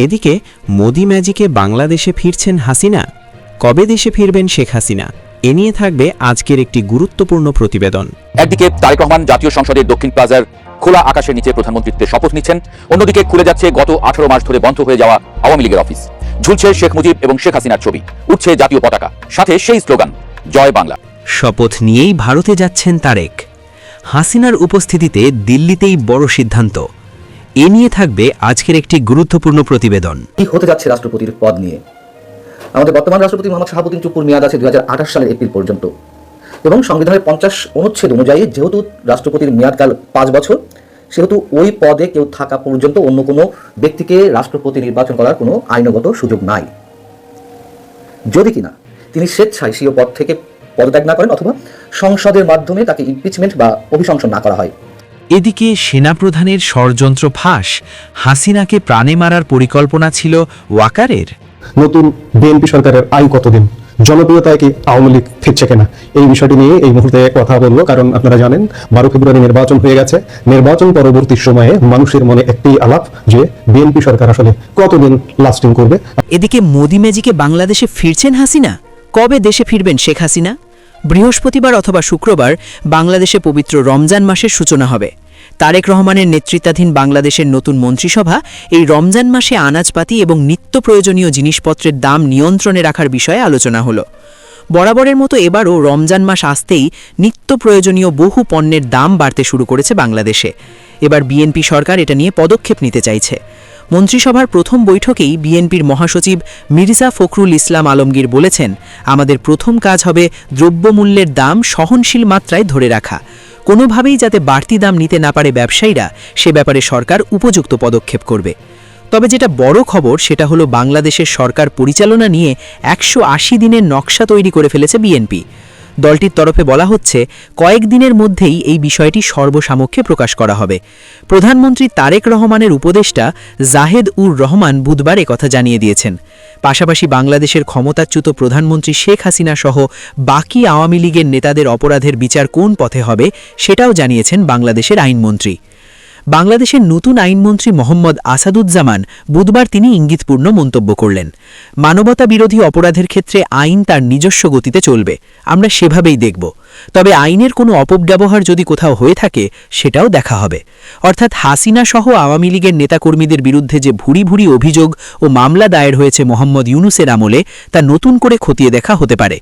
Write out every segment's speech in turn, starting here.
এদিকে মোদি ম্যাজিকে বাংলাদেশে ফিরছেন হাসিনা। কবে দেশে ফিরবেন শেখ হাসিনা, এ নিয়ে থাকবে আজকের একটি গুরুত্বপূর্ণ প্রতিবেদন। একদিকে তারেক রহমান জাতীয় সংসদের দক্ষিণ প্লাজার খোলা আকাশের নিচে প্রধানমন্ত্রীত্বের শপথ নিচ্ছেন, অন্যদিকে খুলে যাচ্ছে গত 18 মাস ধরে বন্ধ হয়ে যাওয়া আওয়ামী লীগের অফিস। ঝুলছে শেখ মুজিব এবং শেখ হাসিনার ছবি, উঠছে জাতীয় পতাকা, সাথে সেই স্লোগান জয় বাংলা। শপথ নিয়েই ভারতে যাচ্ছেন তারেক। হাসিনার উপস্থিতিতে দিল্লিতেই বড় সিদ্ধান্ত। এ নিয়ে থাকবে আজকের একটি গুরুত্বপূর্ণ প্রতিবেদন। কি হতে যাচ্ছে রাষ্ট্রপতির পদ নিয়ে? আমাদের বর্তমান রাষ্ট্রপতি মোহাম্মদ শাহাবুদ্দিন চুপ্পুর মেয়াদ আছে 2028 সালের এপ্রিল পর্যন্ত, এবং সংবিধানের 50 অনুচ্ছেদ অনুযায়ী যেহেতু রাষ্ট্রপতির মেয়াদকাল 5 বছর, সেহেতু ওই পদে কেউ থাকা পর্যন্ত অন্য কোনো ব্যক্তিকে রাষ্ট্রপতি নির্বাচন করার কোনো আইনগত সুযোগ নাই, যদি কিনা তিনি স্বেচ্ছায় স্বীয় পদ থেকে পদত্যাগ না করেন অথবা সংসদের মাধ্যমে তাকে ইমপিচমেন্ট বা অভিশংসন না করা হয়। এদিকে সেনাপ্রধানের ষড়যন্ত্র ফাঁস, হাসিনাকে প্রাণে মারার পরিকল্পনা ছিল ওয়াকারের। নতুন বিএনপি সরকারের আয়ু কতদিন, জনপ্রিয়তায় কি আওয়ামী লীগ ফিরছে কিনা, এই বিষয়টি নিয়ে এই মুহূর্তে কথা বলবো। কারণ আপনারা জানেন 12 ফেব্রুয়ারি নির্বাচন হয়ে গেছে। নির্বাচন পরবর্তী সময়ে মানুষের মনে একটি আলাপ যে বিএনপি সরকার আসলে কতদিন লাস্টিং করবে। এদিকে মোদি ম্যাজিকে বাংলাদেশে ফিরছেন হাসিনা। কবে দেশে ফিরবেন শেখ হাসিনা? বৃহস্পতিবার অথবা শুক্রবার বাংলাদেশে পবিত্র রমজান মাসের সূচনা হবে। তারেক রহমানের নেতৃত্বাধীন বাংলাদেশের নতুন মন্ত্রিসভা এই রমজান মাসে আনাজপাতি এবং নিত্য প্রয়োজনীয় জিনিসপত্রের দাম নিয়ন্ত্রণে রাখার বিষয়ে আলোচনা হলো। বরাবরের মতো এবারও রমজান মাস আসতেই নিত্য প্রয়োজনীয় বহু পণ্যের দাম বাড়তে শুরু করেছে বাংলাদেশে। এবার বিএনপি সরকার এটা নিয়ে পদক্ষেপ নিতে চাইছে। মন্ত্রিসভার প্রথম বৈঠকেই বিএনপির মহাসচিব মির্জা ফখরুল ইসলাম আলমগীর বলেছেন, আমাদের প্রথম কাজ হবে দ্রব্যমূল্যের দাম সহনশীল মাত্রায় ধরে রাখা। কোনোভাবেই যাতে বাড়তি দাম নিতে না পারে ব্যবসায়ীরা, সে ব্যাপারে সরকার উপযুক্ত পদক্ষেপ করবে। তবে যেটা বড় খবর সেটা হলো বাংলাদেশের সরকার পরিচালনা নিয়ে 180 দিনের নকশা তৈরি করে ফেলেছে বিএনপি। দলটির তরফে বলা হচ্ছে কয়েকদিনের মধ্যেই এই বিষয়টি সর্বসামক্ষে প্রকাশ করা হবে। প্রধানমন্ত্রী তারেক রহমানের উপদেষ্টা জাহেদ উর রহমান বুধবার একথা জানিয়ে দিয়েছেন। পাশাপাশি বাংলাদেশের ক্ষমতাচ্যুত প্রধানমন্ত্রী শেখ হাসিনা সহ বাকি আওয়ামী লীগের নেতাদের অপরাধের বিচার কোন পথে হবে সেটাও জানিয়েছেন বাংলাদেশের আইনমন্ত্রী। বাংলাদেশের নতুন আইনমন্ত্রী মোহাম্মদ আসাদুজ্জামান বুধবার তিনি ইঙ্গিতপূর্ণ মন্তব্য করলেন, মানবতা বিরোধী অপরাধের ক্ষেত্রে আইন তার নিজস্ব গতিতে চলবে, আমরা সেভাবেই দেখব। তবে আইনের কোনো অপব্যবহার যদি কোথাও হয়ে থাকে সেটাও দেখা হবে। অর্থাৎ হাসিনা সহ আওয়ামী লীগের নেতাকর্মীদের বিরুদ্ধে যে ভুরি ভুরি অভিযোগ ও মামলা দায়ের হয়েছে মোহাম্মদ ইউনুসের আমলে, তা নতুন করে খতিয়ে দেখা হতে পারে।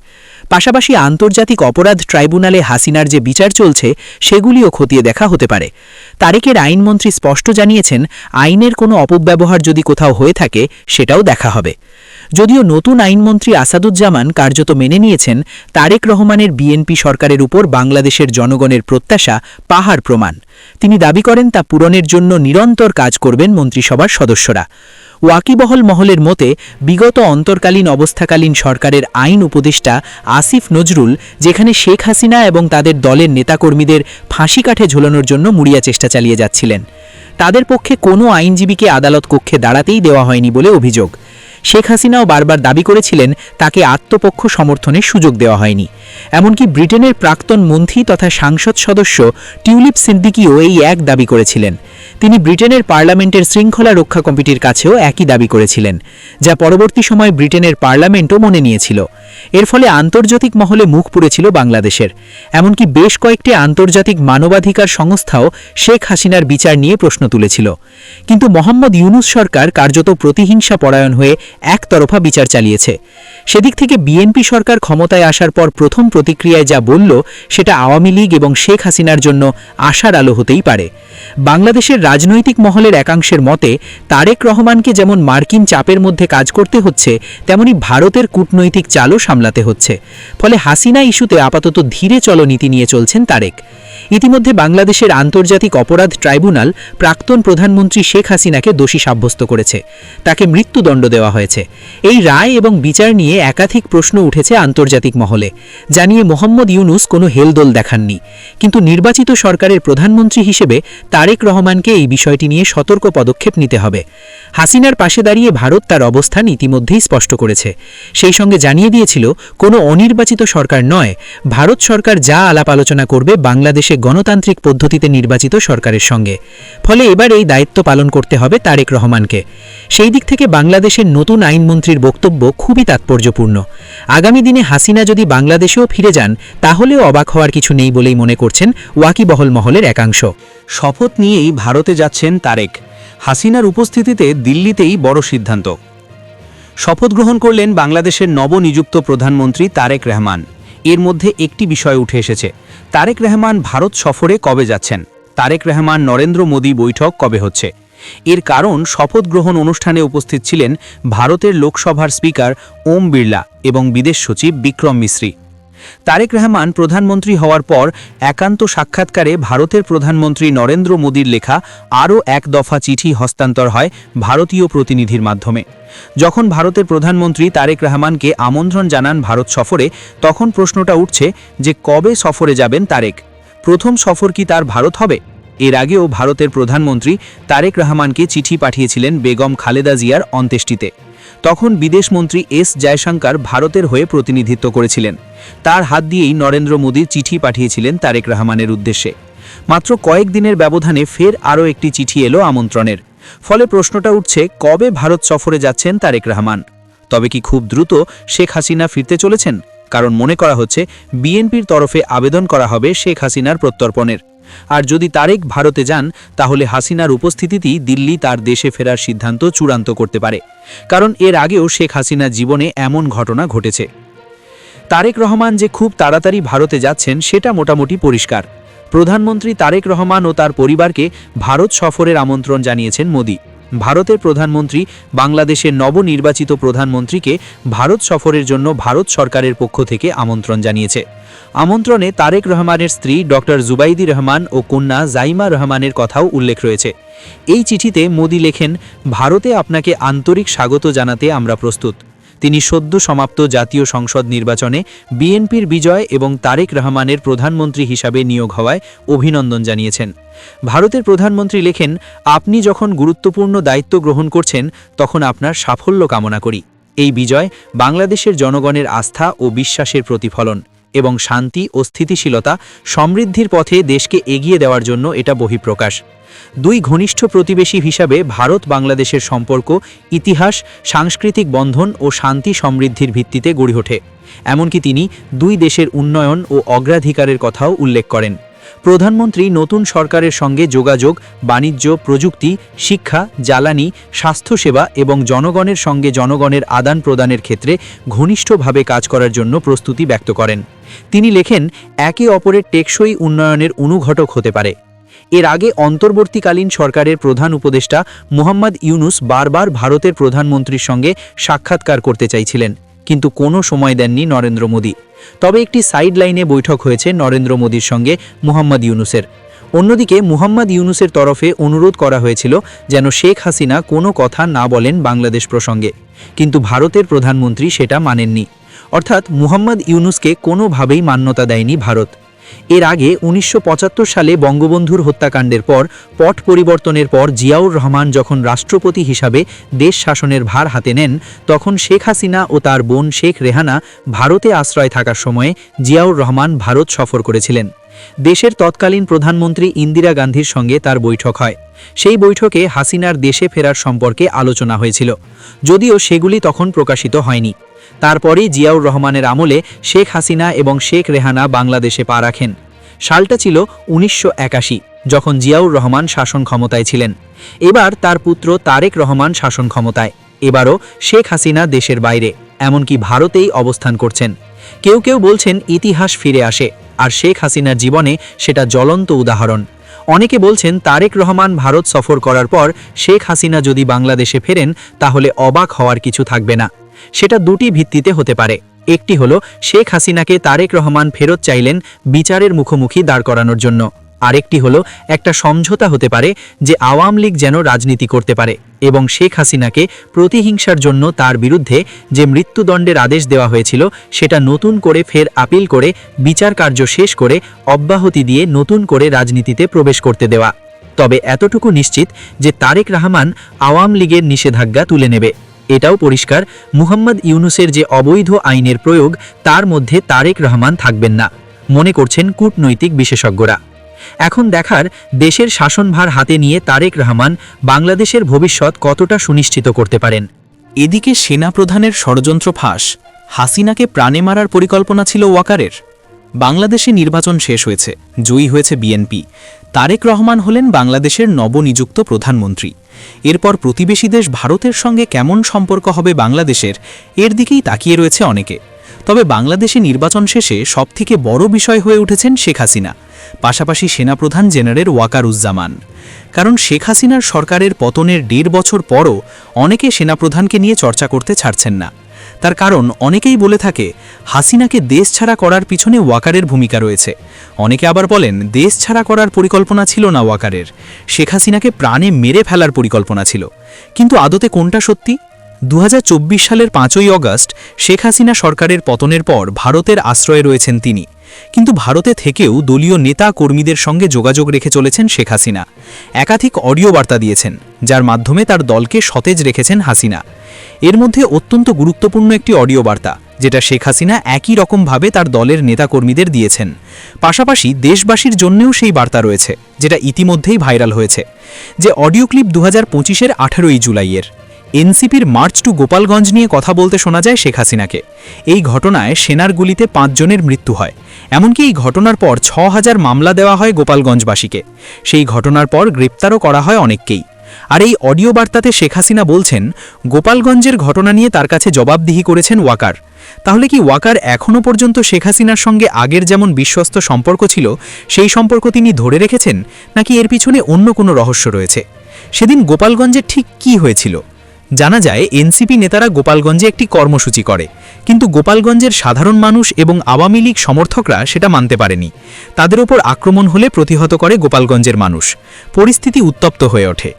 পাশাপাশি আন্তর্জাতিক অপরাধ ট্রাইব্যুনালে হাসিনার যে বিচার চলছে সেগুলিও খতিয়ে দেখা হতে পারে। তারেকের আইনমন্ত্রী স্পষ্ট জানিয়েছেন, আইনের কোনো অপব্যবহার যদি কোথাও হয়ে থাকে সেটাও দেখা হবে। যদিও নতুন আইনমন্ত্রী আসাদুজ্জামান কার্যত মেনে নিয়েছেন তারেক রহমানের বিএনপি সরকারের উপর বাংলাদেশের জনগণের প্রত্যাশা পাহাড় প্রমাণ। তিনি দাবি করেন তা পূরণের জন্য নিরন্তর কাজ করবেন মন্ত্রিসভার সদস্যরা। ওয়াকিবহল মহলের মতে বিগত অন্তর্কালীন অবস্থাকালীন সরকারের আইন উপদেষ্টা আসিফ নজরুল যেখানে শেখ হাসিনা এবং তাদের দলের নেতাকর্মীদের ফাঁসি কাঠে ঝোলানোর জন্য মুড়িয়া চেষ্টা চালিয়ে যাচ্ছিলেন, তাদের পক্ষে কোনো আইনজীবীকে আদালত কক্ষে দাঁড়াতেই দেওয়া হয়নি বলে অভিযোগ। শেখ হাসিনাও বারবার দাবি করেছিলেন তাকে আত্মপক্ষ সমর্থনের সুযোগ দেওয়া হয়নি। এমনকি ব্রিটেনের প্রাক্তন মন্ত্রী তথা সাংসদ সদস্য টিউলিপ সিদ্দিকিও এই এক দাবি করেছিলেন। তিনি ব্রিটেনের পার্লামেন্টের শৃঙ্খলা রক্ষা কমিটির কাছেও একই দাবি করেছিলেন, যা পরবর্তী সময় ব্রিটেনের পার্লামেন্টও মনে নিয়েছিল। এর ফলে আন্তর্জাতিক মহলে মুখ পুড়েছিল বাংলাদেশের। এমনকি বেশ কয়েকটি আন্তর্জাতিক মানবাধিকার সংস্থাও শেখ হাসিনার বিচার নিয়ে প্রশ্ন তুলেছিল। কিন্তু মোহাম্মদ ইউনুস সরকার কার্যত প্রতিহিংসা পরায়ণ হয়ে একতরফা বিচার চালিয়েছে। সেদিক থেকে বিএনপি সরকার ক্ষমতায় আসার পর প্রথম প্রতিক্রিয়ায় যা বলল সেটা আওয়ামী লীগ এবং শেখ হাসিনার জন্য আশার আলো হতেই পারে। বাংলাদেশের রাজনৈতিক মহলের একাংশের মতে তারেক রহমানকে যেমন মার্কিন চাপের মধ্যে কাজ করতে হচ্ছে, তেমনি ভারতের কূটনৈতিক চালও সামলাতে হচ্ছে। ফলে হাসিনা ইস্যুতে আপাতত ধীরে চলো নীতি নিয়ে চলছেন তারেক। ইতিমধ্যে বাংলাদেশের আন্তর্জাতিক অপরাধ ট্রাইব্যুনাল প্রাক্তন প্রধানমন্ত্রী শেখ হাসিনাকে দোষী সাব্যস্ত করেছে, তাকে মৃত্যুদণ্ড দেওয়া হয়েছে। এই রায় এবং বিচার নিয়ে একাধিক প্রশ্ন উঠেছে আন্তর্জাতিক মহলে, জানিয়ে মোহাম্মদ ইউনুস কোনো হেলদোল দেখাননি। কিন্তু নির্বাচিত সরকারের প্রধানমন্ত্রী হিসেবে তারেক রহমানকে এই বিষয়টি নিয়ে সতর্ক পদক্ষেপ নিতে হবে। হাসিনার পাশে দাঁড়িয়ে ভারত তার অবস্থান ইতিমধ্যেই স্পষ্ট করেছে। সেই সঙ্গে জানিয়ে দিয়েছিল কোনো অনির্বাচিত সরকার নয়, ভারত সরকার যা আলাপ আলোচনা করবে বাংলাদেশে গণতান্ত্রিক পদ্ধতিতে নির্বাচিত সরকারের সঙ্গে। ফলে এবার এই দায়িত্ব পালন করতে হবে তারেক রহমানকে। সেই দিক থেকে বাংলাদেশের নতুন আইনমন্ত্রীর বক্তব্য খুবই তাৎপর্যপূর্ণ। আগামী দিনে হাসিনা যদি বাংলাদেশেও ফিরে যান তাহলেও অবাক হওয়ার কিছু নেই বলেই মনে করছেন ওয়াকিবহল মহলের একাংশ। শপথ নিয়েই ভারতে যাচ্ছেন তারেক, হাসিনার উপস্থিতিতে দিল্লিতেই বড় সিদ্ধান্ত। শপথ গ্রহণ করলেন বাংলাদেশের নবনিযুক্ত প্রধানমন্ত্রী তারেক রহমান। এর মধ্যে একটি বিষয় উঠে এসেছে, তারেক রহমান ভারত সফরে কবে যাচ্ছেন, তারেক রহমান নরেন্দ্র মোদী বৈঠক কবে হচ্ছে। এর কারণ শপথ গ্রহণ অনুষ্ঠানে উপস্থিত ছিলেন ভারতের লোকসভার স্পিকার ওম বিড়লা এবং বিদেশ সচিব বিক্রম মিশ্রি। তারেক রহমান প্রধানমন্ত্রী হওয়ার পর একান্ত সাক্ষাৎকারে ভারতের প্রধানমন্ত্রী নরেন্দ্র মোদীর লেখা আরও এক দফা চিঠি হস্তান্তর হয় ভারতীয় প্রতিনিধির মাধ্যমে। যখন ভারতের প্রধানমন্ত্রী তারেক রহমানকে আমন্ত্রণ জানান ভারত সফরে, তখন প্রশ্নটা উঠছে যে কবে সফরে যাবেন তারেক। প্রথম সফর কি তার ভারত হবে? এর আগেও ভারতের প্রধানমন্ত্রী তারেক রহমানকে চিঠি পাঠিয়েছিলেন বেগম খালেদা জিয়ার অন্ত্যেষ্টিতে। তখন বিদেশমন্ত্রী এস জয়শঙ্কর ভারতের হয়ে প্রতিনিধিত্ব করেছিলেন। তার হাত দিয়েই নরেন্দ্র মোদী চিঠি পাঠিয়েছিলেন তারেক রহমানের উদ্দেশ্যে। মাত্র কয়েক দিনের ব্যবধানে ফের আরও একটি চিঠি এলো আমন্ত্রণের। ফলে প্রশ্নটা উঠছে কবে ভারত সফরে যাচ্ছেন তারেক রহমান। তবে কি খুব দ্রুত শেখ হাসিনা ফিরতে চলেছেন? কারণ মনে করা হচ্ছে বিএনপির তরফে আবেদন করা হবে শেখ হাসিনার প্রত্যর্পণের। আর যদি তারেক ভারতে যান তাহলে হাসিনার উপস্থিতিতেই দিল্লি তার দেশে ফেরার সিদ্ধান্ত চূড়ান্ত করতে পারে। কারণ এর আগেও শেখ হাসিনার জীবনে এমন ঘটনা ঘটেছে। তারেক রহমান যে খুব তাড়াতাড়ি ভারতে যাচ্ছেন সেটা মোটামুটি পরিষ্কার। প্রধানমন্ত্রী তারেক রহমান ও তার পরিবারকে ভারত সফরের আমন্ত্রণ জানিয়েছেন মোদী। ভারতের প্রধানমন্ত্রী বাংলাদেশের নবনির্বাচিত প্রধানমন্ত্রীকে ভারত সফরের জন্য ভারত সরকারের পক্ষ থেকে আমন্ত্রণ জানিয়েছে। আমন্ত্রণে তারেক রহমানের স্ত্রী ডক্টর জুবাইদি রহমান ও কন্যা জাইমা রহমানের কথাও উল্লেখ রয়েছে। এই চিঠিতে মোদী লেখেন, ভারতে আপনাকে আন্তরিক স্বাগত জানাতে আমরা প্রস্তুত। তিনি সদ্য সমাপ্ত জাতীয় সংসদ নির্বাচনে বিএনপির বিজয় এবং তারেক রহমানের প্রধানমন্ত্রী হিসাবে নিয়োগ হওয়ায় অভিনন্দন জানিয়েছেন। ভারতের প্রধানমন্ত্রী লেখেন, আপনি যখন গুরুত্বপূর্ণ দায়িত্ব গ্রহণ করছেন তখন আপনার সাফল্য কামনা করি। এই বিজয় বাংলাদেশের জনগণের আস্থা ও বিশ্বাসের প্রতিফলন এবং শান্তি ও স্থিতিশীলতা সমৃদ্ধির পথে দেশকে এগিয়ে দেওয়ার জন্য এটা বহিঃপ্রকাশ। দুই ঘনিষ্ঠ প্রতিবেশী হিসাবে ভারত বাংলাদেশের সম্পর্ক ইতিহাস, সাংস্কৃতিক বন্ধন ও শান্তি সমৃদ্ধির ভিত্তিতে গড়ে ওঠে। এমনকি তিনি দুই দেশের উন্নয়ন ও অগ্রাধিকারের কথাও উল্লেখ করেন। প্রধানমন্ত্রী নতুন সরকারের সঙ্গে যোগাযোগ, বাণিজ্য, প্রযুক্তি, শিক্ষা, জ্বালানি, স্বাস্থ্যসেবা এবং জনগণের সঙ্গে জনগণের আদান প্রদানের ক্ষেত্রে ঘনিষ্ঠভাবে কাজ করার জন্য প্রস্তুতি ব্যক্ত করেন। তিনি লেখেন, একে অপরের টেকসই উন্নয়নের অনুঘটক হতে পারে। এর আগে অন্তর্বর্তীকালীন সরকারের প্রধান উপদেষ্টা মোহাম্মদ ইউনুস বারবার ভারতের প্রধানমন্ত্রীর সঙ্গে সাক্ষাৎকার করতে চাইছিলেন, কিন্তু কোনো সময় দেননি নরেন্দ্র মোদী। তবে একটি সাইড লাইনে বৈঠক হয়েছে নরেন্দ্র মোদীর সঙ্গে মোহাম্মদ ইউনুসের। অন্যদিকে মোহাম্মদ ইউনুসের তরফে অনুরোধ করা হয়েছিল যেন শেখ হাসিনা কোনো কথা না বলেন বাংলাদেশ প্রসঙ্গে, কিন্তু ভারতের প্রধানমন্ত্রী সেটা মানেননি। অর্থাৎ মোহাম্মদ ইউনুসকে কোনোভাবেই মান্যতা দেয়নি ভারত। এর আগে ১৯৭৫ সালে বঙ্গবন্ধুর হত্যাকাণ্ডের পর পট পরিবর্তনের পর জিয়াউর রহমান যখন রাষ্ট্রপতি হিসাবে দেশ শাসনের ভার হাতে নেন, তখন শেখ হাসিনা ও তার বোন শেখ রেহানা ভারতে আশ্রয় থাকার সময়ে জিয়াউর রহমান ভারত সফর করেছিলেন। দেশের তৎকালীন প্রধানমন্ত্রী ইন্দিরা গান্ধীর সঙ্গে তার বৈঠক হয়। সেই বৈঠকে হাসিনার দেশে ফেরার সম্পর্কে আলোচনা হয়েছিল, যদিও সেগুলি তখন প্রকাশিত হয়নি। তারপরেই জিয়াউর রহমানের আমলে শেখ হাসিনা এবং শেখ রেহানা বাংলাদেশে পা রাখেন। সালটা ছিল ১৯৮১, যখন জিয়াউর রহমান শাসন ক্ষমতায় ছিলেন। এবার তার পুত্র তারেক রহমান শাসন ক্ষমতায়। এবারও শেখ হাসিনা দেশের বাইরে, এমনকি ভারতেই অবস্থান করছেন। কেউ কেউ বলছেন ইতিহাস ফিরে আসে, আর শেখ হাসিনার জীবনে সেটা জ্বলন্ত উদাহরণ। অনেকে বলছেন তারেক রহমান ভারত সফর করার পর শেখ হাসিনা যদি বাংলাদেশে ফেরেন তাহলে অবাক হওয়ার কিছু থাকবে না। সেটা দুটি ভিত্তিতে হতে পারে। একটি হলো শেখ হাসিনাকে তারেক রহমান ফেরত চাইলেন বিচারের মুখোমুখি দাঁড় করানোর জন্য। আরেকটি হলো একটা সমঝোতা হতে পারে যে আওয়ামী লীগ যেন রাজনীতি করতে পারে এবং শেখ হাসিনাকে প্রতিহিংসার জন্য তার বিরুদ্ধে যে মৃত্যুদণ্ডের আদেশ দেওয়া হয়েছিল সেটা নতুন করে ফের আপিল করে বিচার কার্য শেষ করে অব্যাহতি দিয়ে নতুন করে রাজনীতিতে প্রবেশ করতে দেওয়া। তবে এতটুকু নিশ্চিত যে তারেক রহমান আওয়ামী লীগের নিষেধাজ্ঞা তুলে নেবে। এটাও পরিষ্কার, মুহাম্মদ ইউনুসের যে অবৈধ আইনের প্রয়োগ তার মধ্যে তারেক রহমান থাকবেন না, মনে করছেন কূটনৈতিক বিশেষজ্ঞরা। এখন দেখার দেশের শাসনভার হাতে নিয়ে তারেক রহমান বাংলাদেশের ভবিষ্যৎ কতটা সুনিশ্চিত করতে পারেন। এদিকে সেনাপ্রধানের ষড়যন্ত্র ফাঁস, হাসিনাকে প্রাণে মারার পরিকল্পনা ছিল ওয়াকারের। বাংলাদেশে নির্বাচন শেষ হয়েছে, জয়ী হয়েছে বিএনপি। তারেক রহমান হলেন বাংলাদেশের নবনিযুক্ত প্রধানমন্ত্রী। এরপর প্রতিবেশী দেশ ভারতের সঙ্গে কেমন সম্পর্ক হবে বাংলাদেশের, এর দিকেই তাকিয়ে রয়েছে অনেকে। তবে বাংলাদেশে নির্বাচন শেষে সবথেকে বড় বিষয় হয়ে উঠেছেন শেখ হাসিনা, পাশাপাশি সেনাপ্রধান জেনারেল ওয়াকারুজ্জামান। কারণ শেখ হাসিনার সরকারের পতনের 1.5 বছর পরও অনেকে সেনাপ্রধানকে নিয়ে চর্চা করতে ছাড়ছেন না। তার কারণ অনেকেই বলে থাকে হাসিনাকে দেশ ছাড়া করার পিছনে ওয়াকারের ভূমিকা রয়েছে। অনেকে আবার বলেন দেশ ছাড়া করার পরিকল্পনা ছিল না ওয়াকারের, শেখ হাসিনাকে প্রাণে মেরে ফেলার পরিকল্পনা ছিল। কিন্তু আদতে কোনটা সত্যি? 2024 সালের 5ই অগস্ট শেখ হাসিনা সরকারের পতনের পর ভারতের আশ্রয়ে রয়েছেন তিনি। কিন্তু ভারতে থেকেও দলীয় নেতা কর্মীদের সঙ্গে যোগাযোগ রেখে চলেছেন শেখ হাসিনা। একাধিক অডিও বার্তা দিয়েছেন, যার মাধ্যমে তার দলকে সতেজ রেখেছেন হাসিনা। এর মধ্যে অত্যন্ত গুরুত্বপূর্ণ একটি অডিও বার্তা, যেটা শেখ হাসিনা একই রকমভাবে তার দলের নেতাকর্মীদের দিয়েছেন। পাশাপাশি দেশবাসীর জন্যও সেই বার্তা রয়েছে, যেটা ইতিমধ্যেই ভাইরাল হয়েছে। যে অডিও ক্লিপ 2025-এর 18ই জুলাইয়ের। এনসিপির মার্চ টু গোপালগঞ্জ নিয়ে কথা বলতে শোনা যায় শেখ হাসিনাকে। এই ঘটনায় সেনার গুলিতে 5 জনের মৃত্যু হয়। এমনকি এই ঘটনার পর 6000 মামলা দেওয়া হয় গোপালগঞ্জবাসীকে। সেই ঘটনার পর গ্রেপ্তারও করা হয় অনেককেই। আর এই অডিও বার্তাতে শেখ হাসিনা বলছেন গোপালগঞ্জের ঘটনা নিয়ে তার কাছে জবাবদিহি করেছেন ওয়াকার। তাহলে কি ওয়াকার এখনও পর্যন্ত শেখ হাসিনার সঙ্গে আগের যেমন বিশ্বস্ত সম্পর্ক ছিল সেই সম্পর্ক তিনি ধরে রেখেছেন, নাকি এর পিছনে অন্য কোনো রহস্য রয়েছে? সেদিন গোপালগঞ্জে ঠিক কী হয়েছিল? জানা যায় এনসিপি নেতারা গোপালগঞ্জে একটি কর্মসূচি করে, কিন্তু গোপালগঞ্জের সাধারণ মানুষ এবং আওয়ামী লীগ সমর্থকরা সেটা মানতে পারেনি। তাদের ওপর আক্রমণ হলে প্রতিহত করে গোপালগঞ্জের মানুষ। পরিস্থিতি উত্তপ্ত হয়ে ওঠে।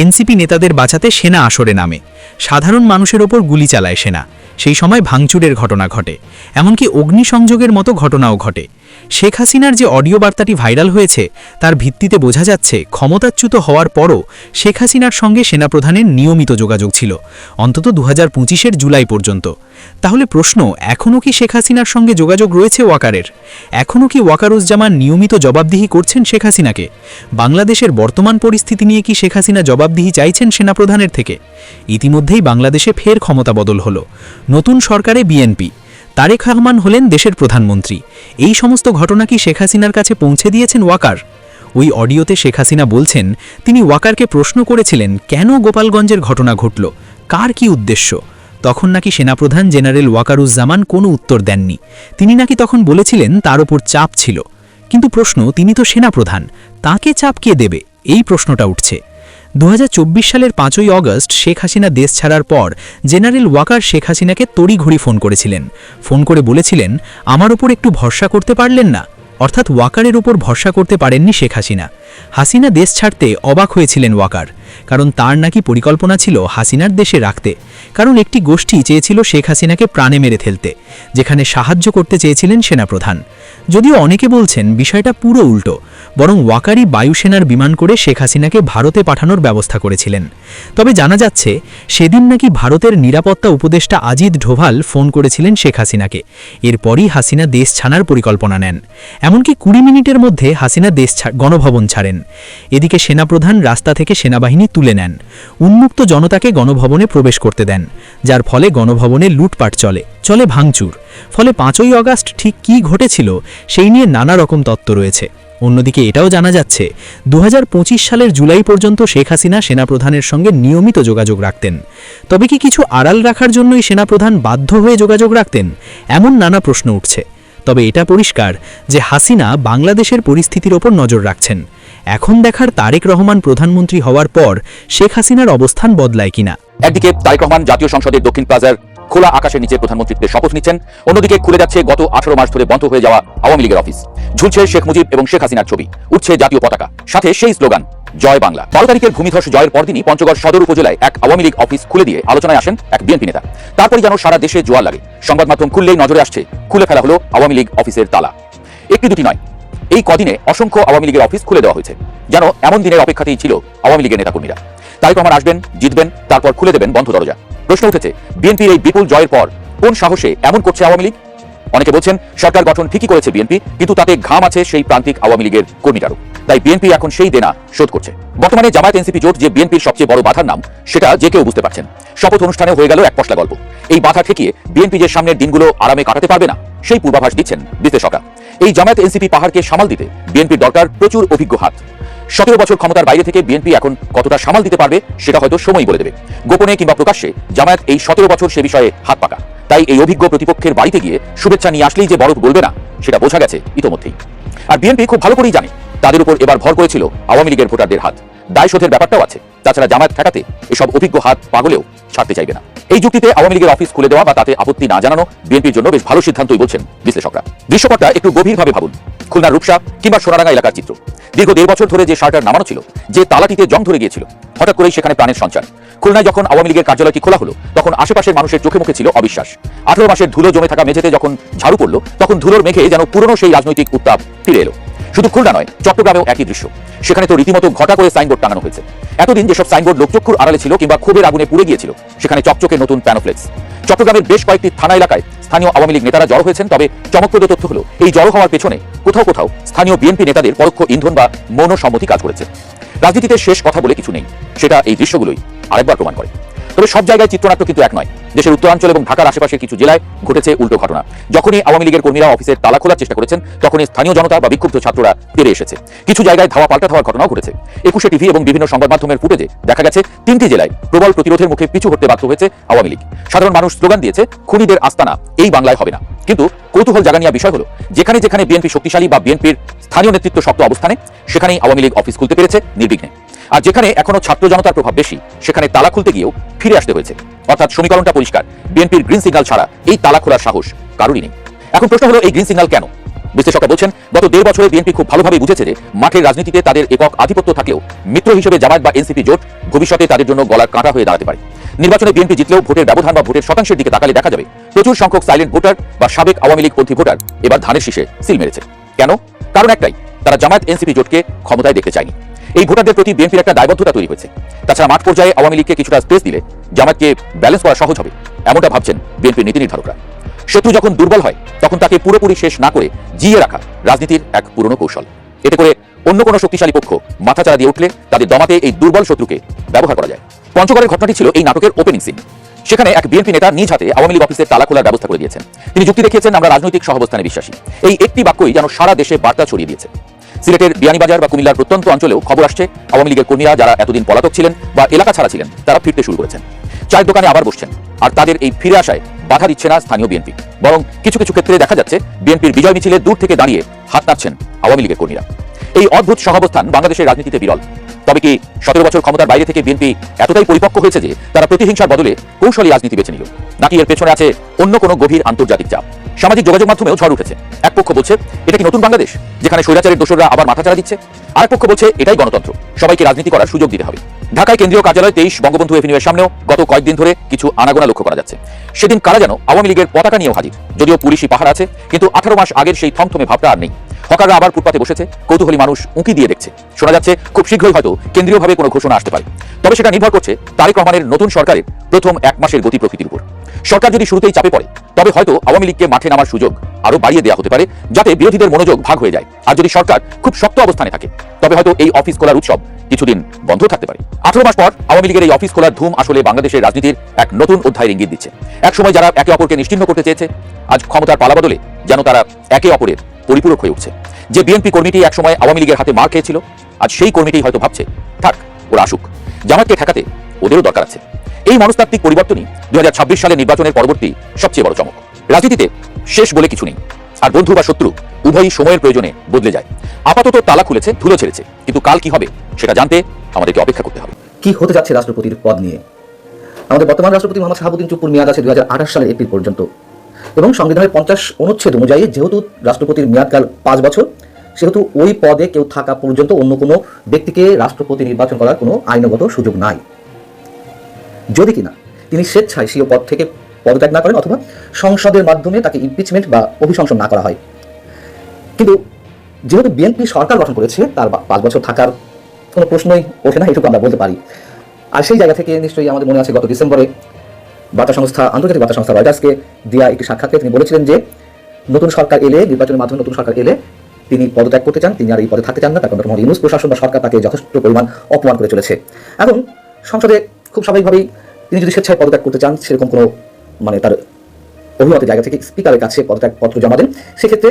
এনসিপি নেতাদের বাঁচাতে সেনা আসরে নামে। সাধারণ মানুষের ওপর গুলি চালায় সেনা। সেই সময় ভাঙচুরের ঘটনা ঘটে, এমনকি অগ্নিসংযোগের মতো ঘটনাও ঘটে। শেখ হাসিনার যে অডিও বার্তাটি ভাইরাল হয়েছে তার ভিত্তিতে বোঝা যাচ্ছে ক্ষমতাচ্যুত হওয়ার পরও শেখ হাসিনার সঙ্গে সেনাপ্রধানের নিয়মিত যোগাযোগ ছিল, অন্তত 2025-এর জুলাই পর্যন্ত। তাহলে প্রশ্ন, এখনও কি শেখ হাসিনার সঙ্গে যোগাযোগ রয়েছে ওয়াকারের? এখনও কি ওয়াকারুজ্জামান নিয়মিত জবাবদিহি করছেন শেখ হাসিনাকে? বাংলাদেশের বর্তমান পরিস্থিতি নিয়ে কি শেখ হাসিনা জবাবদিহি চাইছেন সেনাপ্রধানের থেকে? ইতিমধ্যেই বাংলাদেশে ফের ক্ষমতা বদল হলো। নতুন সরকারে বিএনপি। তারেক রহমান হলেন দেশের প্রধানমন্ত্রী। এই সমস্ত ঘটনা কি শেখ হাসিনার কাছে পৌঁছে দিয়েছেন ওয়াকার? ওই অডিওতে শেখ হাসিনা বলছেন তিনি ওয়াকারকে প্রশ্ন করেছিলেন কেন গোপালগঞ্জের ঘটনা ঘটল, কার কি উদ্দেশ্য। তখন নাকি সেনাপ্রধান জেনারেল ওয়াকারুজ্জামান কোনো উত্তর দেননি। তিনি নাকি তখন বলেছিলেন তার ওপর চাপ ছিল। কিন্তু প্রশ্ন, তিনি তো সেনাপ্রধান, তাকে চাপ কে দেবে? এই প্রশ্নটা উঠছে। 2024 সালের 5ই অগস্ট শেখ হাসিনা দেশ ছাড়ার পর জেনারেল ওয়াকার শেখ হাসিনাকে তড়িঘড়ি ফোন করেছিলেন। ফোন করে বলেছিলেন আমার ওপর একটু ভরসা করতে পারলেন না। অর্থাৎ ওয়াকারের ওপর ভরসা করতে পারেননি শেখ হাসিনা। হাসিনা দেশ ছাড়তে অবাক হয়েছিলেন ওয়াকার, কারণ তার নাকি পরিকল্পনা ছিল হাসিনার দেশে রাখতে। কারণ একটি গোষ্ঠী চেয়েছিল শেখ হাসিনাকে প্রাণে মেরে ফেলতে, যেখানে সাহায্য করতে চেয়েছিলেন সেনাপ্রধান। যদিও অনেকে বলছেন বিষয়টা পুরো উল্টো, বরং ওয়াকারই বায়ুসেনার বিমান করে শেখ হাসিনাকে ভারতে পাঠানোর ব্যবস্থা করেছিলেন। তবে জানা যাচ্ছে সেদিন নাকি ভারতের নিরাপত্তা উপদেষ্টা আজিদ ডোভাল ফোন করেছিলেন শেখ হাসিনাকে। এরপরই হাসিনা দেশ ছাড়ার পরিকল্পনা নেন। এমনকি 20 মিনিটের মধ্যে হাসিনা গণভবন ছাড়েন। এদিকে সেনাপ্রধান রাস্তা থেকে সেনাবাহিনী তুলে নেন, উন্মুক্ত জনতাকে গণভবনে প্রবেশ করতে দেন, যার ফলে গণভবনে লুটপাট চলে ভাঙচুর। ফলে 5ই অগস্ট ঠিক কী ঘটেছিল সেই নিয়ে নানা রকম তত্ত্ব রয়েছে। অন্যদিকে এটাও জানা যাচ্ছে 2025 সালের জুলাই পর্যন্ত শেখ হাসিনা সেনাপ্রধানের সঙ্গে নিয়মিত যোগাযোগ রাখতেন। তবে কি কিছু আড়াল রাখার জন্যই সেনাপ্রধান বাধ্য হয়ে যোগাযোগ রাখতেন? এমন নানা প্রশ্ন উঠছে। তবে এটা পরিষ্কার যে হাসিনা বাংলাদেশের পরিস্থিতির ওপর নজর রাখছেন। এখন দেখার তারেক রহমান প্রধানমন্ত্রী হওয়ার পর শেখ হাসিনার অবস্থান বদলায় কিনা। একদিকে তারেক রহমান জাতীয় সংসদের দক্ষিণ প্লাজার খোলা আকাশের নিচে প্রধানমন্ত্রীত্বের শপথ নিচ্ছেন, অন্যদিকে খুলে যাচ্ছে গত 18 মাস ধরে বন্ধ হয়ে যাওয়া আওয়ামী লীগের অফিস। ঝুলছে শেখ মুজিব এবং শেখ হাসিনার ছবি, উঠছে জাতীয় পতাকা, সাথে সেই স্লোগান জয় বাংলা। 12 তারিখের ভূমিধস জয়ের পরদিনই পঞ্চগড় সদর উপজেলায় এক আওয়ামী লীগ অফিস খুলে দিয়ে আলোচনায় আসেন এক বিএনপি নেতা। তারপরে যেন সারা দেশে জোয়ার লাগে। সংবাদ মাধ্যম খুললেই নজরে আসছে খুলে ফেলা হলো আওয়ামী লীগ অফিসের তালা। একটি দুটি নয়, এই কদিনে অসংখ্য আওয়ামী লীগের অফিস খুলে দেওয়া হয়েছে, যেন এমন দিনের অপেক্ষাতেই ছিল আওয়ামী লীগের নেতাকর্মীরা। তারেক রহমান আসবেন, জিতবেন, তারপর খুলে দেবেন বন্ধ দরজা। প্রশ্ন উঠেছে বিএনপির এই বিপুল জয়ের পর কোন সাহসে এমন করছে আওয়ামী লীগ? অনেকে বলছেন সরকার গঠন ঠিকই করেছে বিএনপি, কিন্তু তাতে ঘাম আছে সেই প্রান্তিক আওয়ামী লীগের কর্মীরাও। তাই বিএনপি এখন সেই দেনা শোধ করছে। বর্তমানে জামায়াত এনসিপি জোট যে বিএনপির সবচেয়ে বড় বাধার নাম, সেটা যে কেউ বুঝতে পারছেন। শপথ অনুষ্ঠানে হয়ে গেল এক পশলা গল্প। এই বাধা ঠেকিয়ে বিএনপি যে সামনের দিনগুলো আরামে কাটাতে পারবে না, সেই পূর্বাভাস দিচ্ছেন বিশ্লেষকরা। এই জামায়াত এনসিপি পাহাড়কে সামাল দিতে বিএনপির দরকার প্রচুর অভিজ্ঞ হাত। 17 বছর ক্ষমতার বাইরে থেকে বিএনপি এখন কতটা সামাল দিতে পারবে সেটা হয়তো সময়ই বলে দেবে। গোপনে কিংবা প্রকাশ্যে জামায়াত এই 17 বছর সে বিষয়ে হাত পাকা। তাই এই অভিজ্ঞ প্রতিপক্ষের বাড়িতে গিয়ে শুভেচ্ছা নিয়ে আসলেই যে বরফ গলবে না, সেটা বোঝা গেছে ইতোমধ্যেই। আর বিএনপি খুব ভালো করেই জানে তাদের উপর এবার ভর করেছিল আওয়ামী লীগের ভোটারদের হাত। দায়শোধের ব্যাপারটাও আছে। তাছাড়া জামায়াত ঠেকাতে এসব অভিজ্ঞ হাত পাগলেও ছাড়তে চাইবে না। এই যুক্তিতে আওয়ামী লীগের অফিস খুলে দেওয়া বা তাতে আপত্তি না জানানো বিএনপির জন্য বেশ ভালো সিদ্ধান্তই বলছেন বিশ্লেষকরা। দৃশ্যপটটা একটু গভীরভাবে ভাবুন। খুলনার রূপসা কিংবা সোনারাঙ্গা এলাকার চিত্র। দীর্ঘ 1.5 বছর ধরে যে শার্টার নামানো ছিল, যে তালাটিতে জং ধরে গিয়েছিল, হঠাৎ করেই সেখানে প্রাণের সঞ্চার। খুলনায় যখন আওয়ামী লীগের কার্যালয়টি খোলা হলো, তখন আশেপাশের মানুষের চোখে মুখে ছিল অবিশ্বাস। 18 মাসের ধুলো জমে থাকা মেঝেতে যখন ঝাড়ু পড়লো, তখন ধুলোর মেঘে যেন পুরনো সেই রাজনৈতিক উত্তাপ ফিরে এলো। শুধু খুলনা নয়, চট্টগ্রামেও একই দৃশ্য। সেখানে তো রীতিমতো ঘটা করে সাইনবোর্ড টাঙানো হয়েছে। এতদিন যেসব সাইনবোর্ড লোকচক্ষুর আড়ালে ছিল কিংবা ক্ষোভের আগুনে পুড়ে গিয়েছিল, সেখানে চকচকে নতুন প্যানোফ্লেক্স। চট্টগ্রামের বেশ কয়েকটি থানা এলাকায় স্থানীয় আওয়ামী লীগ নেতারা জড়ো হয়েছেন। তবে চমকপ্রদ তথ্য হলো, এই জড়ো হওয়ার পেছনে কোথাও কোথাও স্থানীয় বিএনপি নেতাদের পরোক্ষ ইন্ধন বা মৌন সম্মতি কাজ করেছে। রাজনীতিতে শেষ কথা বলে কিছু নেই, সেটা এই দৃশ্যগুলোই আরেকবার প্রমাণ করে। তবে সব জায়গায় চিত্রনাট্য কিন্তু এক নয়। দেশের উত্তরাঞ্চল এবং ঢাকার আশেপাশের কিছু জেলায় ঘটেছে উল্টো ঘটনা। যখনই আওয়ামী লীগের কর্মীরা অফিসের তালা খোলার চেষ্টা করেছেন, তখনই স্থানীয় জনতা বা বিক্ষুব্ধ ছাত্ররা তেড়ে এসেছে। কিছু জায়গায় ধাওয়া পাল্টা ধাওয়ার ঘটনাও ঘটেছে। 21 টিভি এবং বিভিন্ন সংবাদ মাধ্যমের ফুটেজে দেখা গেছে 3টি জেলায় প্রবল প্রতিরোধের মুখে পিছু হটতে বাধ্য হয়েছে আওয়ামী লীগ। সাধারণ মানুষ স্লোগান দিয়েছে, খুনিদের আস্তানা এই বাংলায় হবে না। কিন্তু কৌতূহল জাগানিয়া বিষয় হলো, যেখানে যেখানে বিএনপি শক্তিশালী বা বিএনপির স্থানীয় নেতৃত্ব শক্ত অবস্থানে, সেখানেই আওয়ামী লীগ অফিস খুলতে পেরেছে নির্বিঘ্নে। আর যেখানে এখনো ছাত্র জনতার প্রভাব বেশি, সেখানে তালা খুলতে গিয়েও ফিরে আসতে হয়েছে। অর্থাৎ সমীকরণটা পরিষ্কার, বিএনপির গ্রিন সিগন্যাল ছাড়া এই তালা খোলার সাহস কারোরই নেই। এখন প্রশ্ন হলো, এই গ্রিন সিগন্যাল কেন? বিশ্লেষকরা বলছেন, গত 1.5 বছরে বিএনপি খুব ভালোভাবে বুঝেছে যে মাঠের রাজনীতিতে তাদের একক আধিপত্য থাকলেও মিত্র হিসেবে জামায়াত বা এনসিপি জোট ভবিষ্যতে তাদের জন্য গলার কাঁটা হয়ে দাঁড়াতে পারে। নির্বাচনে বিএনপি জিতলেও ভোটের ব্যবধান বা ভোটের শতাংশের দিকে তাকালে দেখা যাবে প্রচুর সংখ্যক সাইলেন্ট ভোটার বা সাবেক আওয়ামী লীগপন্থী ভোটার এবার ধানের শীষে সিল মেরেছে। কেন? কারণ একটাই, তারা জামায়াত এনসিপি জোটকে ক্ষমতায় দেখতে চায়নি। এই ভোটারদের প্রতি বিএনপির একটা দায়বদ্ধতা তৈরি হয়েছে। তাছাড়া মাঠ পর্যায়ে আওয়ামী লীগকে কিছুটা স্পেস দিলে জামায়াতকে ব্যালেন্স করা সহজ হবে, এমনটা ভাবছেন বিএনপির নীতি নির্ধারকরা। শত্রু যখন দুর্বল হয়, তখন তাকে পুরোপুরি শেষ না করে জিয়ে রাখা রাজনীতির এক পুরনো কৌশল। এতে করে অন্য কোনো শক্তিশালী পক্ষ মাথাচাড়া দিয়ে উঠলে তাদের দমাতে এই দুর্বল শত্রুকে ব্যবহার করা যায়। পঞ্চগড়ের ঘটনাটি ছিল এই নাটকের ওপেনিং সিন। সেখানে এক বিএনপি নেতা নিজ হাতে আওয়ামী লীগ অফিসের তালা খোলার ব্যবস্থা করে দিয়েছেন। তিনি যুক্তি দেখিয়েছেন, আমরা রাজনৈতিক সহাবস্থানে বিশ্বাসী। এই একটি বাক্যই যেন সারা দেশে বার্তা ছড়িয়ে দিয়েছে। সিলেটের বিয়ানীবাজার বা কুমিল্লার প্রত্যন্ত অঞ্চলেও খবর আসছে, আওয়ামী লীগের কর্মীরা যারা এতদিন পলাতক ছিলেন বা এলাকা ছাড়া ছিলেন, তারা ফিরতে শুরু করেছেন। চায়ের দোকানে আবার বসছেন। আর তাদের এই ফিরে আসায় বাধা দিচ্ছে না স্থানীয় বিএনপি, বরং কিছু কিছু ক্ষেত্রে দেখা যাচ্ছে বিএনপির বিজয় মিছিলে দূর থেকে দাঁড়িয়ে হাত নাড়ছেন আওয়ামী লীগের কর্মীরা। এই অদ্ভুত সহাবস্থান বাংলাদেশের রাজনীতিতে বিরল। তবে কি 17 বছর ক্ষমতার বাইরে থেকে বিএনপি এতটাই পরিপক্ক হয়েছে যে তারা প্রতিহিংসার বদলে কৌশলী রাজনীতি বেছে নিল? নাকি এর পেছনে আছে অন্য কোনো গভীর আন্তর্জাতিক চাপ? সামাজিক যোগাযোগ মাধ্যমেও ঝড় উঠেছে। এক পক্ষ বলছে এটা কি নতুন বাংলাদেশ, যেখানে স্বৈরাচারের দোসররা আবার মাথাচাড়া দিচ্ছে? আরেক পক্ষ বলছে এটাই গণতন্ত্র, সবাইকে রাজনীতি করার সুযোগ দিতে হবে। ঢাকায় কেন্দ্রীয় কার্যালয় 23 বঙ্গবন্ধু এভিনিউয়ের সামনেও গত কয়েকদিন ধরে কিছু আনাগোনা লক্ষ্য করা যাচ্ছে। সেদিন কারা যেন আওয়ামী লীগের পতাকা নিয়েও হাজির। যদিও পুলিশি পাহারা আছে, কিন্তু 18 মাস আগের সেই থমথমে ভাবটা আর নেই। হকাররা আবার ফুটপাতে বসেছে, কৌতূহলী মানুষ উঁকি দিয়ে দেখছে। শোনা যাচ্ছে খুব শীঘ্রই হয়তো কেন্দ্রীয়ভাবে কোনো ঘোষণা আসতে পারে। তবে সেটা নির্ভর করছে তারেক রহমানের নতুন সরকারের প্রথম 1 মাসের গতি প্রকৃতির উপর। সরকার যদি শুরুতেই চাপে পড়ে, তবে হয়তো আওয়ামী লীগকে মাঠে নামার সুযোগ আরো বাড়িয়ে দেওয়া হতে পারে, যাতে বিরোধীদের মনোযোগ ভাগ হয়ে যায়। আর যদি সরকার খুব শক্ত অবস্থানে থাকে, তবে হয়তো এই অফিস খোলার উৎসব কিছুদিন বন্ধ থাকতে পারে। 18 মাস পর আওয়ামী লীগের এই অফিস খোলার ধুম আসলে বাংলাদেশের রাজনীতির এক নতুন অধ্যায়ের ইঙ্গিত দিচ্ছে। একসময় যারা একে অপরকে নিশ্চিহ্ন করতে চেয়েছে, আজ ক্ষমতার পালাবদলে যেন তারা একে অপরের পরিপূরক হয়ে উঠছে। যে বিএনপি কর্মীটি একসময় আওয়ামী লীগের হাতে মার খেয়েছিল, আজ সেই কর্মীটি হয়তো ভাবছে, থাক ওরা আসুক, জামাতকে ঠেকাতে ওদেরও দরকার আছে। এই মনস্তাত্ত্বিক পরিবর্তনই 2026 সালের নির্বাচনের পরবর্তী সবচেয়ে বড় চমক। রাজনীতিতে শেষ বলে কিছু নেই, আর বন্ধু বা শত্রু উভয়ই সময়ের প্রয়োজনে বদলে যায়। আপাতত তালা খুলেছে, ধুলো ছেড়েছে, কিন্তু কাল কি হবে সেটা জানতে আমাদেরকে অপেক্ষা করতে হবে। কি হতে যাচ্ছে রাষ্ট্রপতির পদ নিয়ে? আমাদের বর্তমান রাষ্ট্রপতি মোহাম্মদ শাহাবুদ্দিন চুপ্পুর মেয়াদ আছে 2028 সালের এপ্রিল পর্যন্ত, এবং সংবিধানের 50 অনুচ্ছেদ অনুযায়ী যেহেতু রাষ্ট্রপতির মেয়াদকাল 5 বছর, সেহেতু ওই পদে কেউ থাকা পর্যন্ত অন্য কোনো ব্যক্তিকে রাষ্ট্রপতি নির্বাচন করার কোনো আইনগত সুযোগ নাই, যদি কিনা তিনি স্বেচ্ছায় সেই পদ থেকে পদত্যাগ না করেন অথবা সংসদের মাধ্যমে তাকে ইমপিচমেন্ট বা অভিশংসন না করা হয়। কিন্তু যেহেতু বিএনপি সরকার গঠন করেছে, তার 5 বছর থাকার কোনো প্রশ্নই ওঠে না, এটুকু আমরা বলতে পারি। আর সেই জায়গা থেকে নিশ্চয়ই আমাদের মনে আছে গত ডিসেম্বরে আন্তর্জাতিক বার্তা সংস্থা রয়টার্সকে দেওয়া একটি সাক্ষাৎকারে তিনি বলেছিলেন যে নতুন সরকার এলে, নির্বাচনের মাধ্যমে নতুন সরকার এলে তিনি পদত্যাগ করতে চান, তিনি আর এই পদে থাকতে চান না, তার কারণ ডক্টর মোহাম্মদ ইউনূস প্রশাসন বা সরকার তাকে যথেষ্ট পরিমাণ অপমান করে চলেছে। এখন সংসদে খুব স্বাভাবিকভাবেই তিনি যদি স্বেচ্ছায় পদত্যাগ করতে চান, সেরকম কোনো তার অভিমতের জায়গা থেকে স্পিকারের কাছে পদত্যাগ পত্র জমা দেন, সেক্ষেত্রে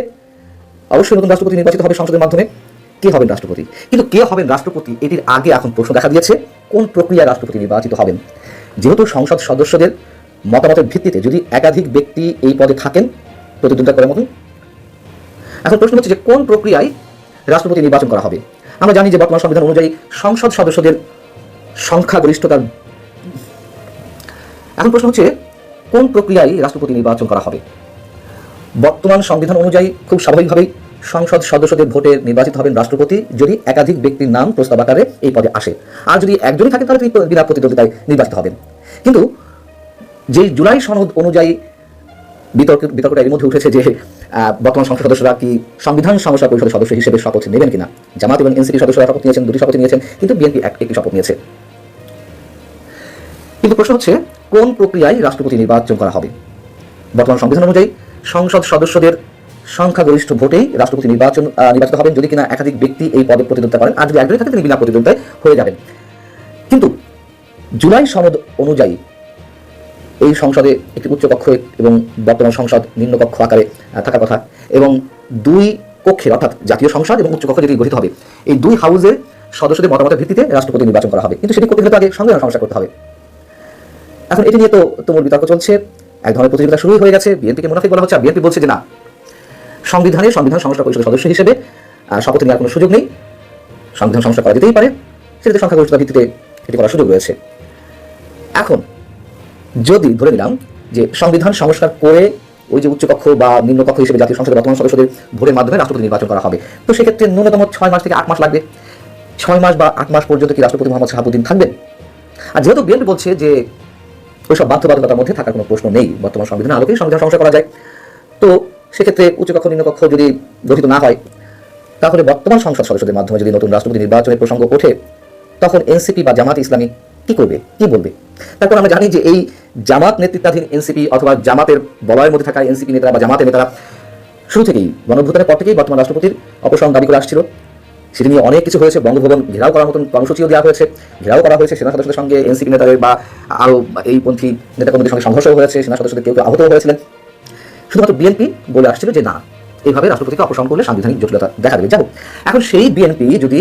অবশ্যই নতুন রাষ্ট্রপতি নির্বাচিত হবে সংসদের মাধ্যমে। কে হবেন রাষ্ট্রপতি? কিন্তু কে হবেন রাষ্ট্রপতি এটির আগে এখন প্রশ্ন দেখা দিয়েছে কোন প্রক্রিয়ায় রাষ্ট্রপতি নির্বাচিত হবেন। যেহেতু সংসদ সদস্যদের মতামতের ভিত্তিতে যদি একাধিক ব্যক্তি এই পদে থাকেন প্রতিদ্বন্দ্বিতা করার মতন, এখন প্রশ্ন হচ্ছে যে কোন প্রক্রিয়ায় রাষ্ট্রপতি নির্বাচন করা হবে। আমরা জানি যে বর্তমান সংবিধান অনুযায়ী সংসদ সদস্যদের সংখ্যাগরিষ্ঠতার, এখন প্রশ্ন হচ্ছে কোন প্রক্রিয়ায় রাষ্ট্রপতি নির্বাচন করা হবে। বর্তমান সংবিধান অনুযায়ী খুব স্বাভাবিকভাবেই সংসদ সদস্যদের ভোটে নির্বাচিত হবেন রাষ্ট্রপতি যদি একাধিক ব্যক্তির নাম প্রস্তাব আকারে এই পদে আসে, আর যদি একজনই থাকে তাহলে তিনি বিনা প্রতিদ্বন্দ্বিতায় নির্বাচিত হবেন। কিন্তু যে জুলাই সনদ অনুযায়ী বিতর্কটা এর মধ্যে উঠেছে যে বর্তমান সংসদ সদস্যরা কি সংবিধান সংস্কার পরিষদের সদস্য হিসেবে শপথ নেবেন কিনা। জামাত এবং এনসিপি সদস্যরা শপথ নিয়েছেন, দুটি শপথ নিয়েছেন, কিন্তু বিএনপি একটি শপথ নিয়েছে। কিন্তু প্রশ্ন হচ্ছে কোন প্রক্রিয়ায় রাষ্ট্রপতি নির্বাচন করা হবে। বর্তমান সংবিধান অনুযায়ী সংসদ সদস্যদের সংখ্যাগরিষ্ঠ ভোটেই রাষ্ট্রপতি নির্বাচিত হবেন যদি কিনা একাধিক ব্যক্তি এই পদে প্রতিদ্বন্দ্বিতা করেন, আর যদি একজনই থাকে তিনি বিনা প্রতিদ্বন্দ্বিতায় হয়ে যাবেন। কিন্তু জুলাই সনদ অনুযায়ী এই সংসদে একটি উচ্চকক্ষ এবং বর্তমান সংসদ নিম্নকক্ষ আকারে থাকার কথা, এবং দুই কক্ষের অর্থাৎ জাতীয় সংসদ এবং উচ্চকক্ষ যেটি গঠিত হবে, এই দুই হাউসের সদস্যদের মতামতের ভিত্তিতে রাষ্ট্রপতি নির্বাচন করা হবে। কিন্তু সেটি করতে গেলে আগে সংবিধান সংস্কার করতে হবে। এখন এটি নিয়ে তো তুমুল বিতর্ক চলছে, এক ধরনের প্রতিযোগিতা শুরুই হয়ে গেছে। বিএনপিকে মুনাফিক বলা হচ্ছে, আর বিএনপি বলছে যে না, সংবিধান সংস্কার পরিষদের সদস্য হিসেবে শপথ নেওয়ার কোনো সুযোগ নেই, সংবিধান সংস্কার করা যেতেই পারে, সেটাতে সংখ্যাগরিষ্ঠতার ভিত্তিতে এটি করার সুযোগ রয়েছে। এখন যদি ধরে নিলাম যে সংবিধান সংস্কার করে ওই যে উচ্চকক্ষ বা নিম্নকক্ষ হিসেবে জাতীয় সংসদের বর্তমান সদস্যদের ভোটের মাধ্যমে রাষ্ট্রপতি নির্বাচন করা হবে, তো সেক্ষেত্রে ন্যূনতম 6 মাস থেকে 8 মাস লাগবে। 6 মাস বা 8 মাস পর্যন্ত কি রাষ্ট্রপতি মোহাম্মদ শাহাবুদ্দিন থাকবেন? আর যেহেতু বিএনপি বলছে যে ওইসব বাধ্যবাধকতার মধ্যে থাকার কোনো প্রশ্ন নেই, বর্তমান সংবিধানের আলোকেই সংবিধান সংস্কার করা যায়, তো সেক্ষেত্রে উচ্চকক্ষ নিম্নকক্ষ যদি গঠিত না হয়, তাহলে বর্তমান সংসদ সদস্যদের মাধ্যমে যদি নতুন রাষ্ট্রপতি নির্বাচনের প্রসঙ্গ ওঠে, তখন এনসিপি বা জামাত ইসলামী কি করবে, কি বলবে? তারপর আমরা জানি যে এই জামাত নেতৃত্বাধীন এনসিপি অথবা জামাতের বলয়ের মধ্যে থাকা এনসিপি নেতারা বা জামাতের নেতারা শুরু থেকেই গণঅভ্যুত্থানের পর থেকেই বর্তমান রাষ্ট্রপতির অপসারণ দাবি করে আসছিল। সেটি নিয়ে অনেক কিছু হয়েছে, বঙ্গভবন ঘেরাও করার মতন কর্মসূচিও দেওয়া হয়েছে, ঘেরাও করা হয়েছে, সেনা সদস্যদের সঙ্গে এনসিপি নেতাদের বা আরও এই পন্থী নেতাকর্মীদের সঙ্গে সংঘর্ষ হয়েছে, সেনা সদস্যদের কেউ কেউ আহত হয়েছিলেন। শুধুমাত্র বিএনপি বলে আসছিল যে না, এইভাবে রাষ্ট্রপতিকে অপসারণ করলে সাংবিধানিক জটিলতা দেখা দেবে। যাই হোক, এখন সেই বিএনপি যদি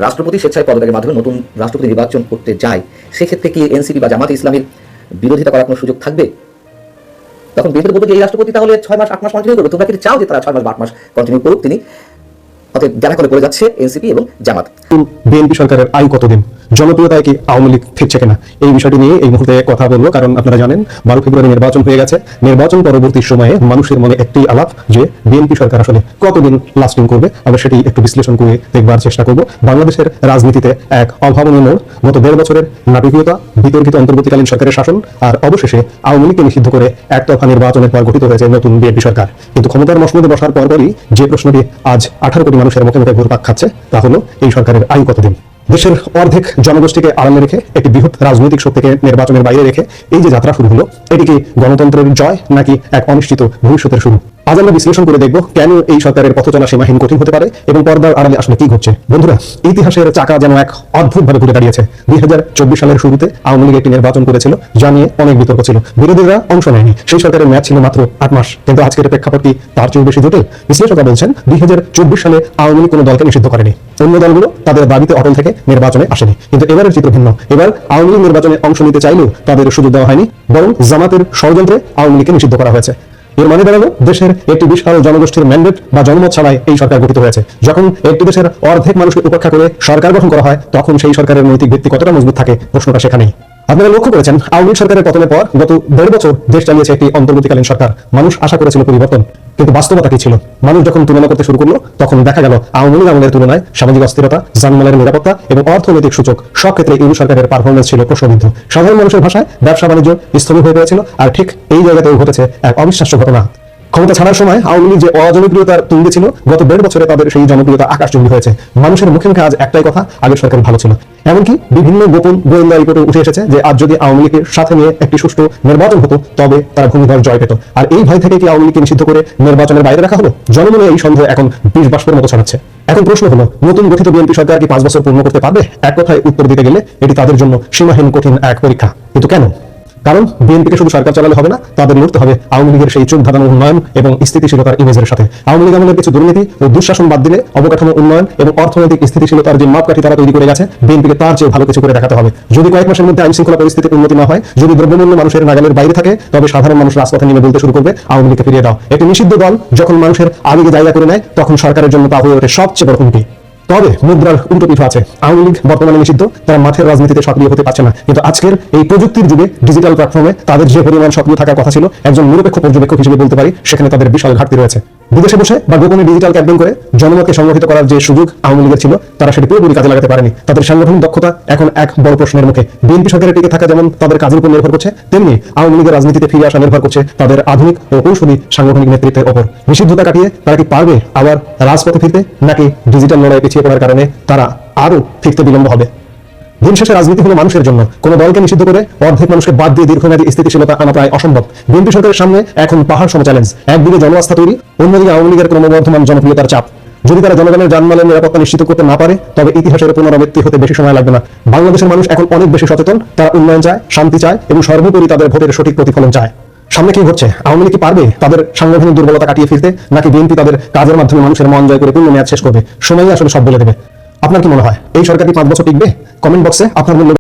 রাষ্ট্রপতি স্বেচ্ছায় পদত্যাগের মাধ্যমে নতুন রাষ্ট্রপতি নির্বাচন করতে যায়, সেক্ষেত্রে কি এনসিপি বা জামাতে ইসলামীর বিরোধিতা করার কোনো সুযোগ থাকবে? তখন বিএনপি বলবে যে এই রাষ্ট্রপতি তাহলে 6 মাস 8 মাস কন্টিনিউ করবে, তোমরা কি চাও যে তারা 6 মাস বা 8 মাস কন্টিনিউ করুক? তিনি অতএব যারা করে বলে যাচ্ছে এনসিপি এবং জামাত। বিএনপি সরকারের আয়ু কতদিন, জনপ্রিয়তায় কি আওয়ামী লীগ ফিরছে কিনা, এই বিষয়টি নিয়ে এই মুহূর্তে কথা বলবো। কারণ আপনারা জানেন 12 ফেব্রুয়ারি নির্বাচন হয়ে গেছে। নির্বাচন পরবর্তী সময়ে মানুষের মনে একটি আলাপ যে বিএনপি সরকার আসলে কতদিন লাস্টিং করবে, আমরা সেটি একটু বিশ্লেষণ করে দেখবার চেষ্টা করব। বাংলাদেশের রাজনীতিতে এক অভাবনীয় মোড়, গত 1.5 বছরের নাটকীয়তা, বিতর্কিত অন্তর্বর্তীকালীন সরকারের শাসন, আর অবশেষে আওয়ামী লীগকে নিষিদ্ধ করে একতরফা নির্বাচনের পর গঠিত হয়েছে নতুন বিএনপি সরকার। কিন্তু ক্ষমতার মসনদে বসার পরপরই যে প্রশ্নটি আজ 18 কোটি মানুষের মুখে মুখে ঘুরপাক খাচ্ছে, তা হলো এই সরকারের আয়ু কতদিন। দেশের অর্ধেক জনগোষ্ঠীকে আড়ালে রেখে, একটি বৃহৎ রাজনৈতিক শক্তিকে নির্বাচনের বাইরে রেখে এই যে যাত্রা শুরু হলো, এটি কি গণতন্ত্রের জয় নাকি এক অনিশ্চিত ভবিষ্যতের শুরু? আজ আমরা বিশ্লেষণ করে দেখব কেন এই সরকারের পথচলা সীমাহীন কঠিন হতে পারে এবং পর্দার আড়ালে আসলে কি ঘটছে। বন্ধুরা, ইতিহাসের চাকা যেন এক অদ্ভুতভাবে ঘুরে দাঁড়িয়েছে। 2024 সালের শুরুতে আওয়ামী লীগ একটি নির্বাচন করেছিল, যা নিয়ে অনেক বিতর্ক ছিল, বিরোধীরা অংশ নেয়নি। সেই সরকারের মেয়াদ ছিল মাত্র 8 মাস, কিন্তু আজকের প্রেক্ষাপট কি তার চেয়েও বেশি জটিল? বিশ্লেষকরা বলছেন 2024 সালে আওয়ামী লীগ কোনো দলকে নিষিদ্ধ করেনি, অন্য দলগুলো তাদের দাবিতে অটল থেকে নির্বাচনে আসেনি। কিন্তু এবারের চিত্র ভিন্ন। এবার আওয়ামী লীগ নির্বাচনে অংশ নিতে চাইলেও তাদের সুযোগ দেওয়া হয়নি, বরং জামাতের ষড়যন্ত্রে আওয়ামী লীগকে নিষিদ্ধ করা হয়েছে। এর মানে দাঁড়ালো দেশের একটি বিশাল জনগোষ্ঠীর ম্যান্ডেট বা জনমত ছাড়াই এই সরকার গঠিত হয়েছে। যখন একটি দেশের অর্ধেক মানুষকে উপেক্ষা করে সরকার গঠন করা হয়, তখন সেই সরকারের নৈতিক ভিত্তি কতটা মজবুত থাকে, প্রশ্নটা সেখানেই। আপনারা লক্ষ্য করেছেন, আওয়ামী লীগ সরকারের পতনের পর গত 1.5 বছর দেশ চালিয়েছে একটি অন্তর্বর্তীকালীন সরকার। মানুষ আশা করেছিল পরিবর্তন, কিন্তু বাস্তবতা কি ছিল? মানুষ যখন তুলনা করতে শুরু করলো, তখন দেখা গেল আওয়ামী লীগ আমলের তুলনায় সামাজিক অস্থিরতা, জানমালের নিরাপত্তা এবং অর্থনৈতিক সূচক সব ক্ষেত্রে ইউনূস সরকারের পারফরমেন্স ছিল প্রশ্নবিদ্ধ। সাধারণ মানুষের ভাষায় ব্যবসা বাণিজ্য স্থবির হয়ে পড়েছিল। আর ঠিক এই জায়গাতেও ঘটেছে এক অবিশ্বাস্য ঘটনা। ক্ষমতা ছাড়ার সময় আওয়ামী লীগ যে অজনপ্রিয়তার তুঙ্গে ছিল, গত 1.5 বছরে তাদের সেই জনপ্রিয়তা আকাশচুম্বী হয়েছে। মানুষের মুখে মুখে আজ একটাই কথা, আগের সরকার ভালো ছিল। এমনকি বিভিন্ন গোপন গোয়েন্দা রিপোর্টে উঠে এসেছে যে আজ যদি আওয়ামী লীগের সাথে নিয়ে একটি সুষ্ঠু নির্বাচন হতো তবে তারা ভূমিধর জয় পেত। আর এই ভয় থেকে কি আওয়ামী লীগকে নিষিদ্ধ করে নির্বাচনের বাইরে রাখা হলো? জনমনে এই সন্দেহ এখন বিষ বাষ্পের মতো ছড়াচ্ছে। এখন প্রশ্ন হলো, নতুন গঠিত বিএনপি সরকার কি 5 বছর পূর্ণ করতে পারবে? এক কথায় উত্তর দিতে গেলে এটি তাদের জন্য সীমাহীন কঠিন এক পরীক্ষা। কিন্তু কেন? কারণ বিএনপিকে শুধু সরকার চালালে হবে না, তাদের লড়তে হবে আওয়ামী লীগের সেই চোখ ধাঁধানো উন্নয়ন এবং স্থিতিশীলতার ইমেজের সাথে। আওয়ামী লীগ আমলের কিছু দুর্নীতি ও দুঃশাসন বাদ দিলে অবকাঠামো উন্নয়ন এবং অর্থনৈতিক স্থিতিশীলতার যে মাপকাঠি তারা তৈরি করে গেছে, বিএনপিকে তার চেয়ে ভালো কিছু করে দেখাতে হবে। যদি কয়েক মাসের মধ্যে আইন শৃঙ্খলা পরিস্থিতির উন্নতি না হয়, যদি দ্রব্যমূল্য মানুষের নাগালের বাইরে থাকে, তবে সাধারণ মানুষ রাজপথে নেমে বলতে শুরু করবে আওয়ামী লীগকে ফিরিয়ে দাও। একটি নিষিদ্ধ দল যখন মানুষের আবেগে জায়গা করে নেয়, তখন সরকারের জন্য তা হয়ে ওঠে সবচেয়ে বড় হুমকি। তবে মুদ্রার উল্টো পিঠ আছে। আওয়ামী লীগ বর্তমানে নিষিদ্ধ, তারা মাঠের রাজনীতিতে সক্রিয় হতে পারছে না। কিন্তু আজকের এই প্রযুক্তির যুগে ডিজিটাল প্ল্যাটফর্মে তাদের যে পরিমাণ সক্রিয় থাকার কথা ছিল, একজন নিরপেক্ষ পর্যবেক্ষক হিসেবে বলতে পারি সেখানে তাদের বিশাল ঘাটতি রয়েছে। বিদেশে বসে বা গোপনে ডিজিটাল ক্যাম্পেইন করে জনমতকে সংগঠিত করার যে সুযোগ আওয়ামী লীগের ছিল, তারা সেটি পুরোপুরি কাজে লাগাতে পারেনি। তাদের সাংগঠনিক দক্ষতা এখন এক বড় প্রশ্নের মুখে। বিএনপি সরকারের টিকে থাকা যেমন তাদের কাজের উপর নির্ভর করছে, তেমনি আওয়ামী লীগের রাজনীতিতে ফিরে আসা নির্ভর করছে তাদের আধুনিক ও কৌশলী সাংগঠনিক নেতৃত্বের ওপর। নিষিদ্ধতা কাটিয়ে তারা কি পারবে আবার রাজপথে ফিরতে, নাকি ডিজিটাল লড়াই পিছিয়ে পড়ার কারণে তারা আরো ফিরতে বিলম্ব হবে? দিন শেষে রাজনীতি হলো মানুষের জন্য। কোন দলকে নিষিদ্ধ করে অর্ধেক মানুষকে বাদ দিয়ে দীর্ঘমেয়াদী স্থিতিশীলতা আনা প্রায় অসম্ভব। বিএনপি সরকারের সামনে এখন পাহাড় সম চ্যালেঞ্জ। একদিকে জনআস্থা তৈরি, অন্যদিকে আওয়ামী লীগের ক্রমবর্ধমান জনপ্রিয়তার চাপ। যদি তারা জনগণের জানমালের নিরাপত্তা নিশ্চিত করতে না পারে, তবে ইতিহাসের পুনরাবৃত্তি হতে বেশি সময় লাগবে না। বাংলাদেশের মানুষ এখন অনেক বেশি সচেতন। তারা উন্নয়ন চায়, শান্তি চায় এবং সর্বোপরি তাদের ভোটের সঠিক প্রতিফলন চায়। সামনে কি ঘটছে? আওয়ামী লীগ কি পারবে তাদের সাংগঠনিক দুর্বলতা কাটিয়ে ফিরতে, নাকি বিএনপি তাদের কাজের মাধ্যমে মানুষের মন জয় করে পূর্ণ মেয়াদ শেষ করবে? সময়ই আসলে সব বলে দেবে। আপনার কি মনে হয় এই সরকার কি 5 বছর টিকবে? কমেন্ট বক্সে আপনার মূল্য